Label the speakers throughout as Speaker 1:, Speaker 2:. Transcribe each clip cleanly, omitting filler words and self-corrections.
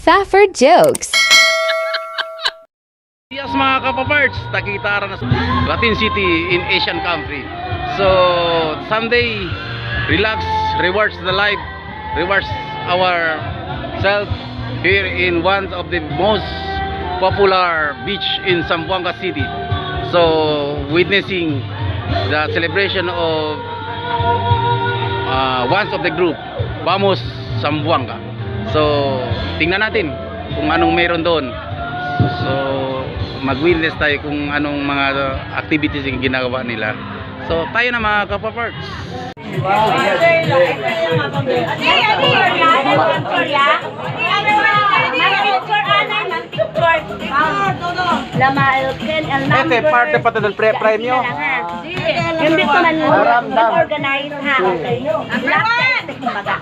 Speaker 1: Safford Jokes.
Speaker 2: Yes mga kapaparts, takita na sa Latin City in Asian country. So someday relax, rewards the life, rewards our self here in one of the most popular beach in Zamboanga City. So witnessing the celebration of one of the group, Vamos Zamboanga. So tingnan natin kung anong meron doon. So mag-witness tayo kung anong mga activities yung ginagawa nila. So tayo na mga kapaparts.
Speaker 3: Ito parte pa del pre-prime nyo.
Speaker 4: Hindi ko man-organize ha. Ang lahat sa kumbaga.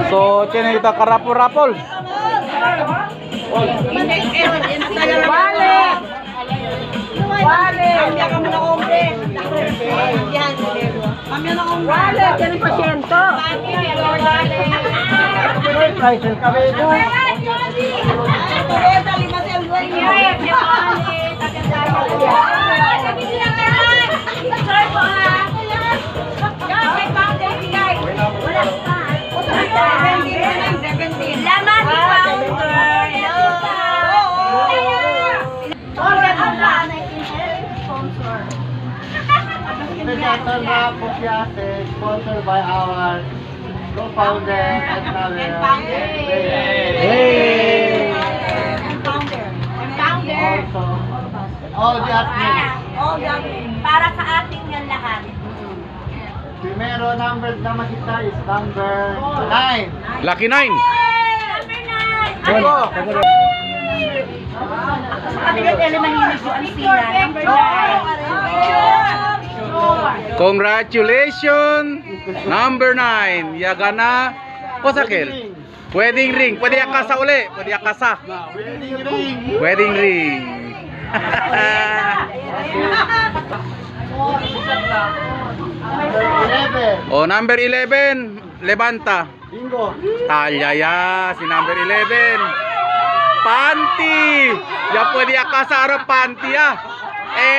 Speaker 3: So, tiene kita karapol-rapol.
Speaker 4: Wale! Kambya ka mo na hombre. Wale! Yan ang pasyento.
Speaker 3: Price kami ito. Special Rapo Fiase, sponsored by our co-founder and founder. Hey! Also, all the admins.
Speaker 4: Para sa ating yan lahat.
Speaker 3: Primero number na makita is number 9.
Speaker 2: Lucky 9.
Speaker 3: Ako!
Speaker 2: Congratulations number 9. Yagana Kosakel. Wedding ring. Pwede akasa uli. Pwede akasa.
Speaker 3: Wedding ring.
Speaker 2: Wedding ring.
Speaker 3: Number 11.
Speaker 2: Oh, number 11, Levanta.
Speaker 3: Bingo.
Speaker 2: Talyaya, si number 11. Panty. Ya pwede akasa araw panty ah.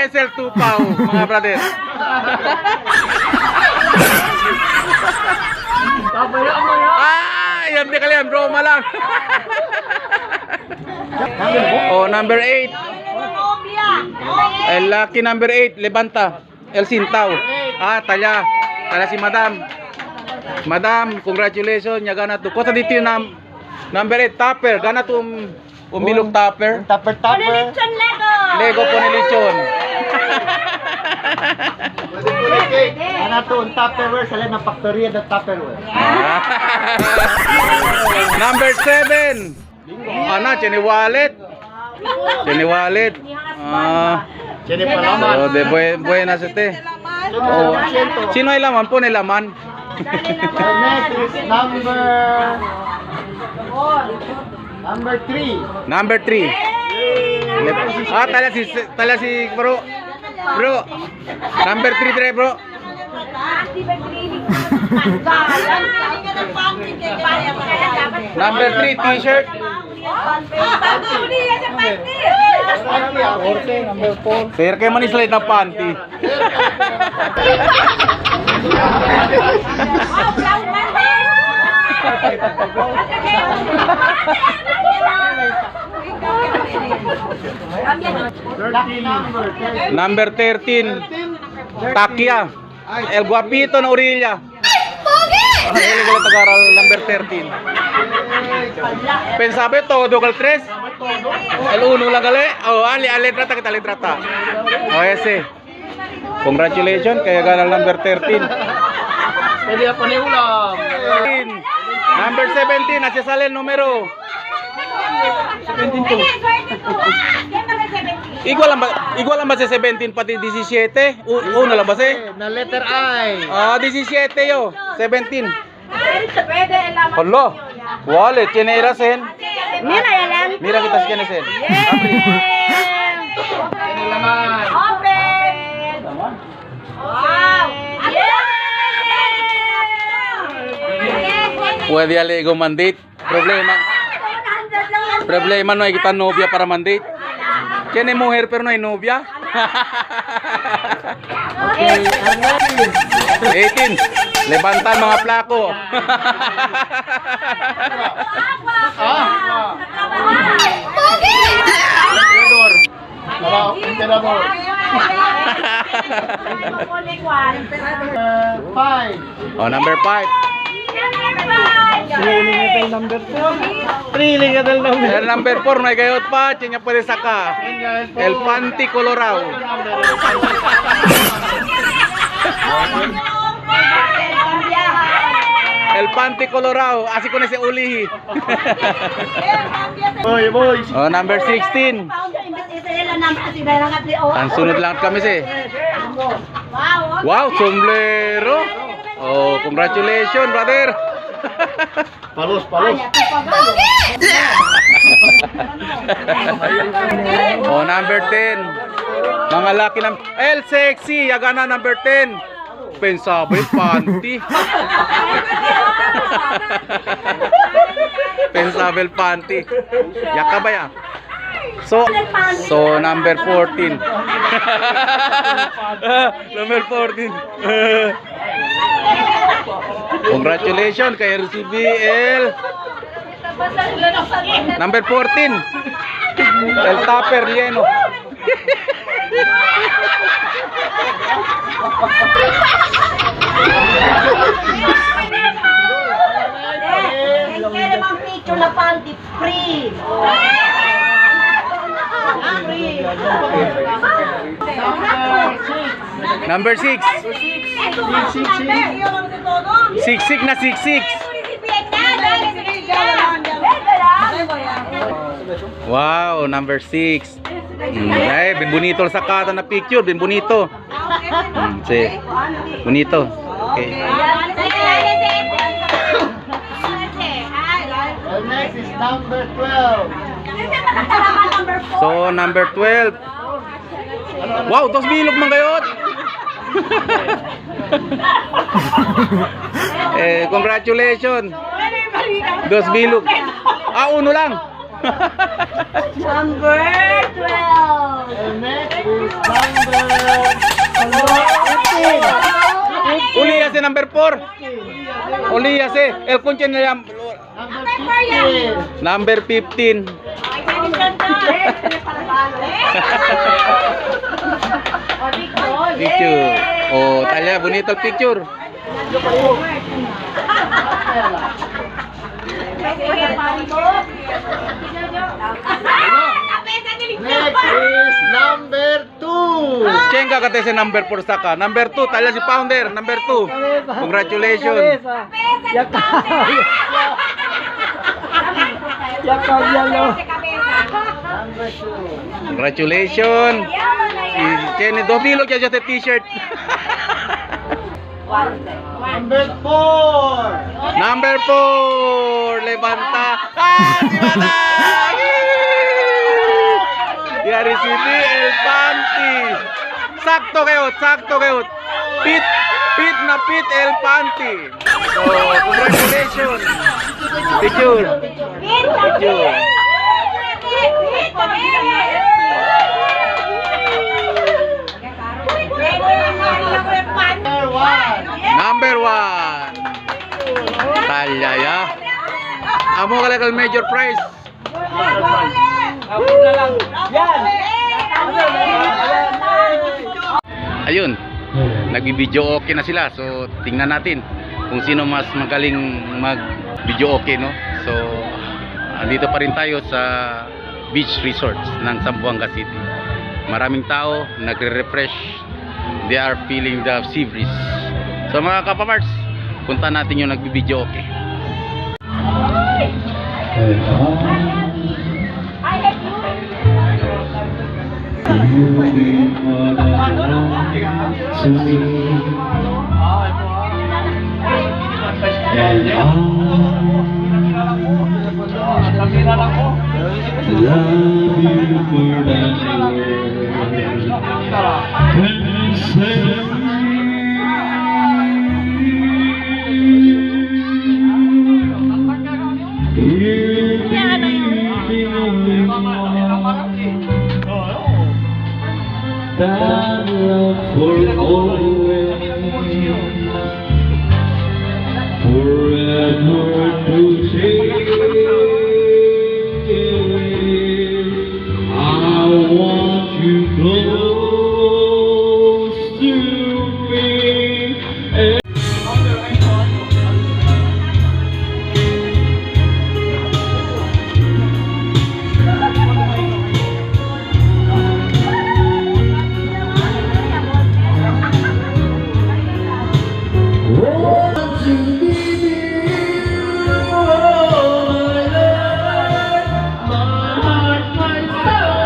Speaker 2: SL Tupaw, mga brother. Ah, yan di kalian, broma lang. Oh, number 8. El lucky number 8, Levanta. El Sintao. Ah, talya. Talya si Madam. Madam, congratulations. Ya gana to. Kosa dito yung number 8, Tupper. Gana to umilog Tupper.
Speaker 3: Tupper.
Speaker 4: Lechon Lego!
Speaker 2: Lego po ni Lechon.
Speaker 3: Ano to, ang Tupperware, sila ng Factoria ng Tupperware.
Speaker 2: Number 7. Ano, Chene Wallet. Chene Wallet.
Speaker 3: Sino pa naman?
Speaker 2: Oh, de buenas este. Oh, sino ay laman po ni laman?
Speaker 3: Next is number 3.
Speaker 2: Number 3. Ah, tala si bro. Bro. Number 3 tre bro. Number 3 t-shirt.
Speaker 3: Number 4.
Speaker 2: Fair kay man slide na panty. Number 13. Takia. El Guapito na Orilla. Ay, pogi! Tagaral number 13. Pensabe todo kal 3. El 1 lang gali. Oh, letra ta letra ta. Oh, ese. Congratulations kaya ganal number 13.
Speaker 3: Pwede pa ni ulam.
Speaker 2: Number 17 nasa salen numero.
Speaker 3: 17.
Speaker 2: Igual lang ba sa 17 pati 17? Uno lang ba sa?
Speaker 3: Na letter I.
Speaker 2: Ah, 17 yo. 17.
Speaker 4: Pwede, alaman.
Speaker 2: Hello. Wallet, chinera sen.
Speaker 4: Mira, yalan.
Speaker 2: Mira kita skin sen.
Speaker 4: Open! Wow!
Speaker 2: Pwede aligo mandate. Problema no ay kita nobya para mandate. Tiene mujer pero no hay novia.
Speaker 3: Okay,
Speaker 2: 18. Levantan mga plako.
Speaker 3: Emperador. Hello, Emperador. 5.
Speaker 2: Oh, number 5. El number 4 no hay gayot pa, chinya puede sacar. El panty colorado. El panty colorado, así con ese ulihi.
Speaker 3: Boys.
Speaker 2: Oh, number 16. Ang sunod lang kami si. Wow, sombrero. Oh, congratulations, brother.
Speaker 3: Palos.
Speaker 2: Oh, number 10. Mga laki ng El Sexy, yagana number 10. Pensable panty. Pensable panty. Yaka ba ya? So number 14. Number 14. Congratulations kay RCBL. Number 14. El tupper lleno.
Speaker 4: Kaya naman picture na panty free.
Speaker 2: Number 6. Siksik na siksik. Wow, number 6. Ay, bien bonito sa kata na picture, bien bonito. Sí. Bonito. Okay.
Speaker 3: The next is number 12.
Speaker 2: So, number 12. Wow, dos bilog man gayot. Congratulations. Dos bilog. Uno lang.
Speaker 4: Number 12.
Speaker 3: The next is number 15.
Speaker 2: Uli ese number 4. Uli ese. El conche na yan.
Speaker 3: Number 15.
Speaker 2: Number 15. Picture. Oh, Talia, bonito el picture.
Speaker 3: Next is number 2.
Speaker 2: Chenga kate si number 4 saka. Number 2, Talia si Pounder. Number 2. Congratulations.
Speaker 3: Number 2.
Speaker 2: Congratulations. Tiene dos bilog ya este t-shirt.
Speaker 3: Number 4.
Speaker 2: Number 4. Levanta. Si Bata. Ya recibí el panty. Sakto kayo. Pit na pit el panty. So, congratulations. Picture. Number 1. Talya ya. Amo kalakal major prize. Ayun. Nag-video okay na sila. So, tingnan natin kung sino mas magaling mag-video okay, no? So, andito pa rin tayo sa beach resorts ng Zamboanga City. Maraming tao nagre-refresh. They are feeling the sea breeze. So mga kapamarts, punta natin yung nagbi-video okay.
Speaker 1: that love for always, forever to change. I want you close to me. Want to be near you all my life, my heart, my soul,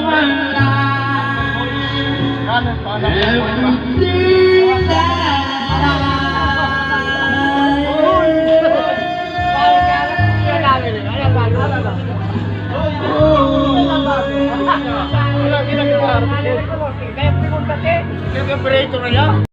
Speaker 1: my life. Everything that I